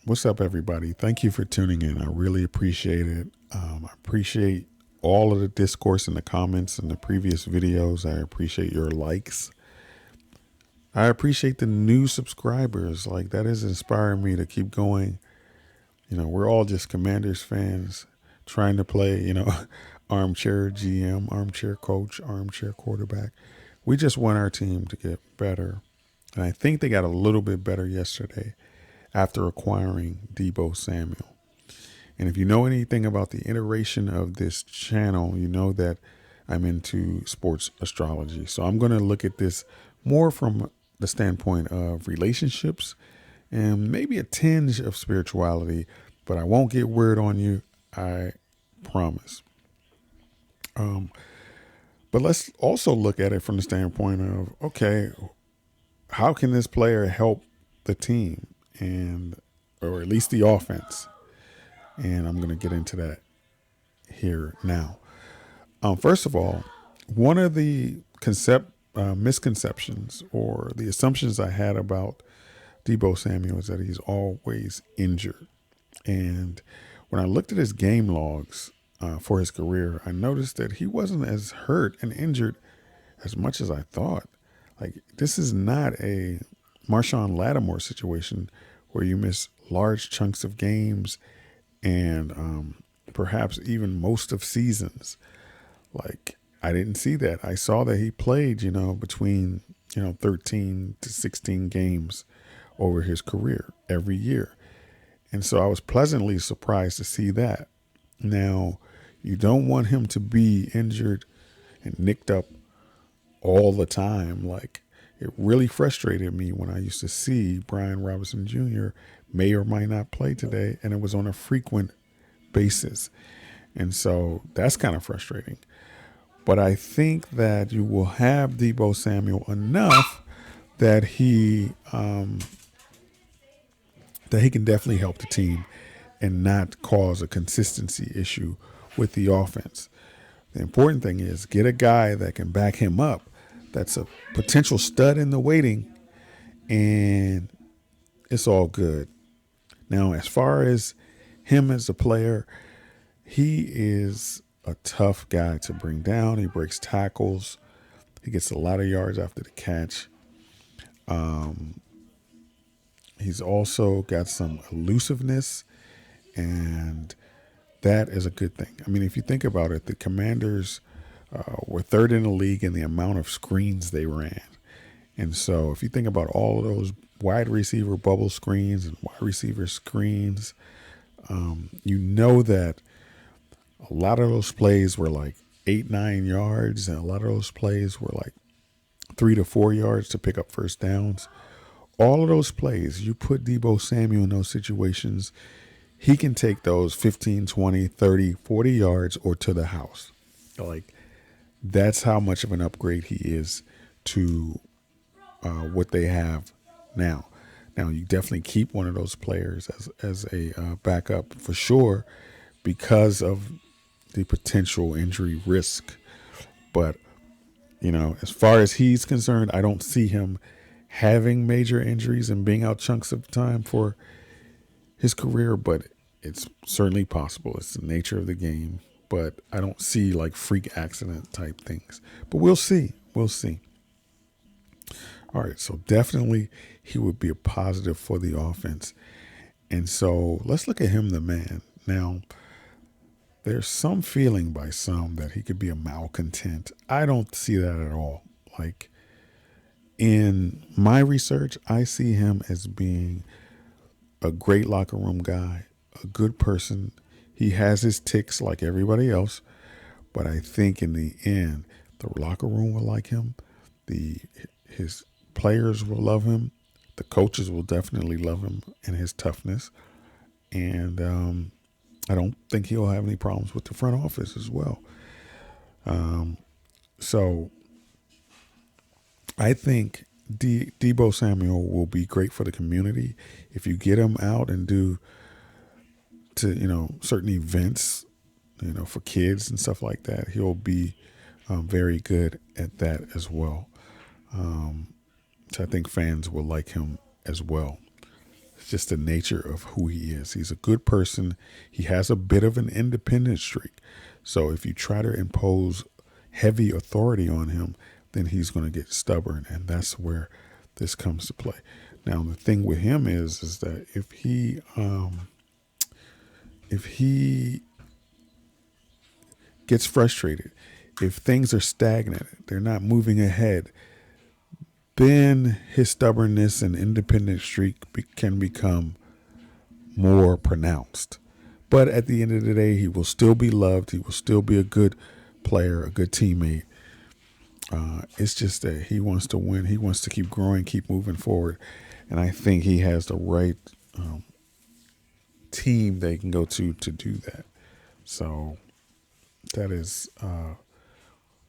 What's up, everybody? Thank you for tuning in. I really appreciate it. I appreciate all of the discourse in the comments in the previous videos. I appreciate your likes. I appreciate the new subscribers. Like, that is inspiring me to keep going. We're all just Commanders fans trying to play, armchair GM, armchair coach, armchair quarterback. We just want our team to get better. And I think they got a little bit better yesterday after acquiring Deebo Samuel. And if you know anything about the iteration of this channel, you know that I'm into sports astrology. So I'm going to look at this more from the standpoint of relationships and maybe a tinge of spirituality, but I won't get weird on you. I promise. But let's also look at it from the standpoint of, okay, how can this player help the team or at least the offense? And I'm going to get into that here now. First of all, one of the misconceptions or the assumptions I had about Deebo Samuel is that he's always injured. And when I looked at his game logs for his career, I noticed that he wasn't as hurt and injured as much as I thought. Like, this is not a Marshawn Lattimore situation where you miss large chunks of games and perhaps even most of seasons. Like, I didn't see that. I saw that he played, between, 13 to 16 games over his career every year. And so I was pleasantly surprised to see that. Now, you don't want him to be injured and nicked up all the time. Like, it really frustrated me when I used to see Brian Robinson Jr. may or might not play today, and it was on a frequent basis. And so that's kind of frustrating. But I think that you will have Deebo Samuel enough that he can definitely help the team and not cause a consistency issue with the offense. The important thing is get a guy that can back him up, that's a potential stud in the waiting, and it's all good. Now, as far as him as a player, he is a tough guy to bring down. He breaks tackles. He gets a lot of yards after the catch. He's also got some elusiveness, and that is a good thing. I mean, if you think about it, the Commanders were third in the league in the amount of screens they ran. And so if you think about all of those wide receiver bubble screens and wide receiver screens, you know that a lot of those plays were like 8-9 yards, and a lot of those plays were like 3 to 4 yards to pick up first downs. All of those plays, you put Deebo Samuel in those situations, he can take those 15, 20, 30, 40 yards or to the house. Like, that's how much of an upgrade he is to what they have now. Now, you definitely keep one of those players as a backup for sure because of the potential injury risk. But, as far as he's concerned, I don't see him having major injuries and being out chunks of time for his career, but it's certainly possible. It's the nature of the game, but I don't see like freak accident type things. But we'll see. We'll see. All right, so definitely he would be a positive for the offense. And so let's look at him, the man. Now, there's some feeling by some that he could be a malcontent. I don't see that at all. Like, in my research, I see him as being a great locker room guy, a good person. He has his ticks like everybody else, but I think in the end, the locker room will like him. His players will love him. The coaches will definitely love him and his toughness. And I don't think he'll have any problems with the front office as well. So I think Deebo Samuel will be great for the community if you get him out and do certain events, for kids and stuff like that. He'll be very good at that as well. So I think fans will like him as well. It's just the nature of who he is. He's a good person. He has a bit of an independent streak. So if you try to impose heavy authority on him, then he's going to get stubborn, and that's where this comes to play. Now the thing with him is that if he gets frustrated, if things are stagnant, they're not moving ahead, then his stubbornness and independent streak can become more pronounced. But at the end of the day, he will still be loved. He will still be a good player, a good teammate. It's just that he wants to win. He wants to keep growing, keep moving forward. And I think he has the right team they can go to do that. So that is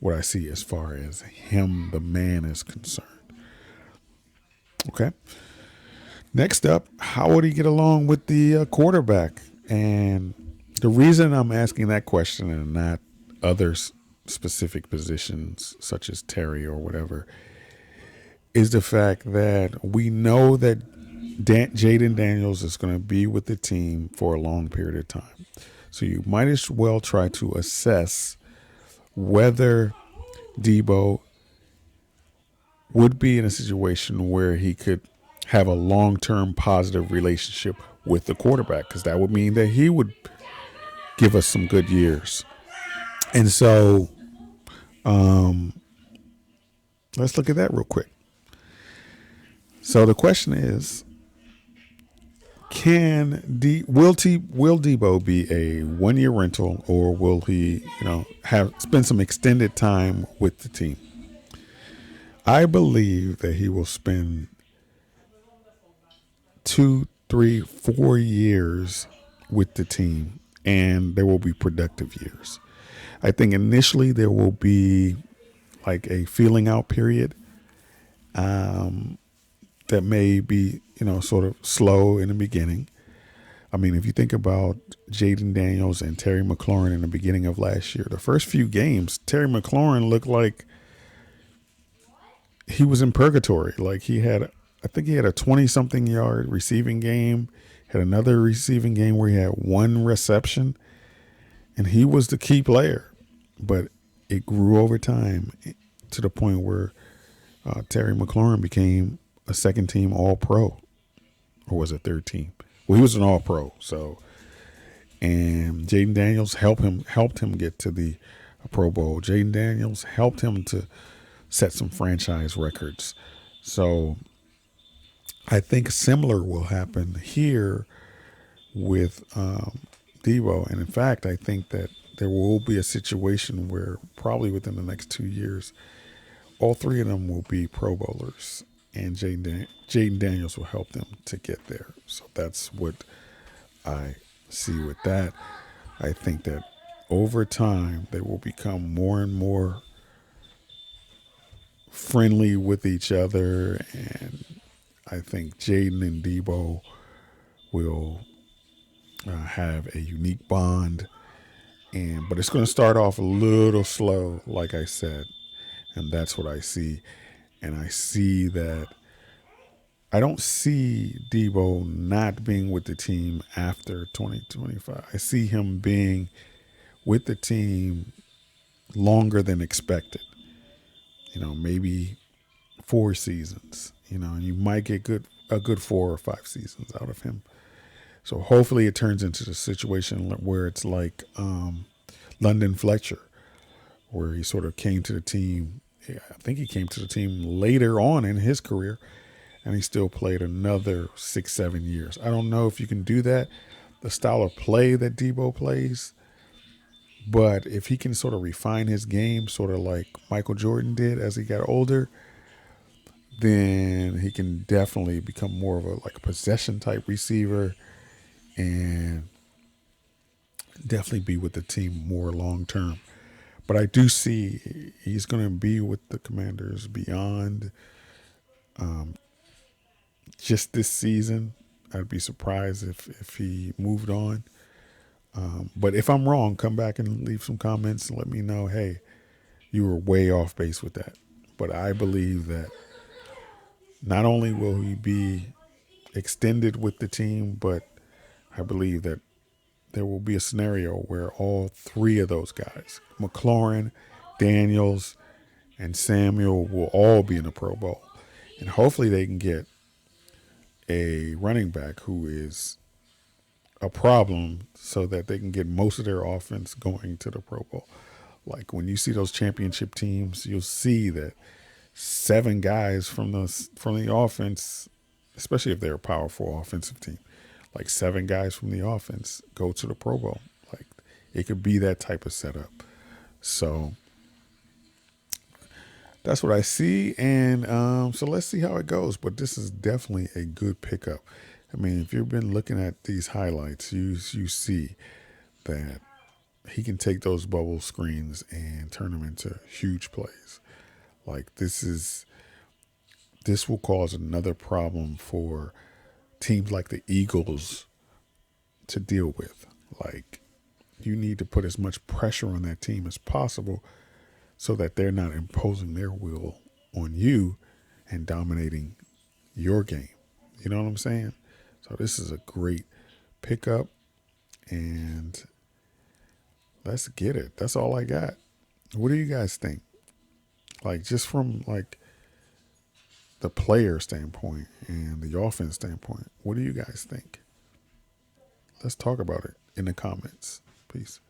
what I see as far as him, the man, is concerned. Okay. Next up, how would he get along with the quarterback? And the reason I'm asking that question and not other specific positions such as Terry or whatever is the fact that we know that Jaden Daniels is going to be with the team for a long period of time. So you might as well try to assess whether Deebo would be in a situation where he could have a long-term positive relationship with the quarterback, because that would mean that he would give us some good years. And so let's look at that real quick. So the question is, will Deebo be a 1-year rental, or will he, spend some extended time with the team? I believe that he will spend 2, 3, 4 years with the team, and there will be productive years. I think initially there will be like a feeling out period that may be, sort of slow in the beginning. I mean, if you think about Jaden Daniels and Terry McLaurin in the beginning of last year, the first few games, Terry McLaurin looked like he was in purgatory. Like I think he had a 20-something yard receiving game, had another receiving game where he had 1 reception, and he was the key player. But it grew over time to the point where Terry McLaurin became a second-team All-Pro, or was it third team? Well, he was an All-Pro. So, and Jaden Daniels helped him get to the Pro Bowl. Jaden Daniels helped him to set some franchise records. So I think similar will happen here with Deebo. And in fact, I think that there will be a situation where probably within the next 2 years, all 3 of them will be Pro Bowlers, and Jaden Daniels will help them to get there. So that's what I see with that. I think that over time, they will become more and more friendly with each other, and I think Jaden and Deebo will have a unique bond, but it's going to start off a little slow, like I said, and that's what I see. And I see that I don't see Deebo not being with the team after 2025. I see him being with the team longer than expected. Maybe 4 seasons, and you might get a good 4 or 5 seasons out of him. So hopefully it turns into the situation where it's like London Fletcher, where he sort of came to the team. I think he came to the team later on in his career, and he still played another 6, 7 years. I don't know if you can do that, the style of play that Deebo plays, but if he can sort of refine his game, sort of like Michael Jordan did as he got older, then he can definitely become more of a possession type receiver and definitely be with the team more long term. But I do see he's going to be with the Commanders beyond just this season. I'd be surprised if he moved on. But if I'm wrong, come back and leave some comments and let me know, hey, you were way off base with that. But I believe that not only will he be extended with the team, but I believe that there will be a scenario where all three of those guys, McLaurin, Daniels, and Samuel, will all be in the Pro Bowl. And hopefully they can get a running back who is a problem so that they can get most of their offense going to the Pro Bowl. Like when you see those championship teams, you'll see that 7 guys from the offense, especially if they're a powerful offensive team, like 7 guys from the offense go to the Pro Bowl. Like it could be that type of setup. So that's what I see, and so let's see how it goes. But this is definitely a good pickup. I mean, if you've been looking at these highlights, you see that he can take those bubble screens and turn them into huge plays. Like this will cause another problem for teams like the Eagles to deal with. Like you need to put as much pressure on that team as possible so that they're not imposing their will on you and dominating your game. You know what I'm saying? So this is a great pickup, and let's get it. That's all I got. What do you guys think? Like just from like the player standpoint and the offense standpoint, what do you guys think? Let's talk about it in the comments. Peace.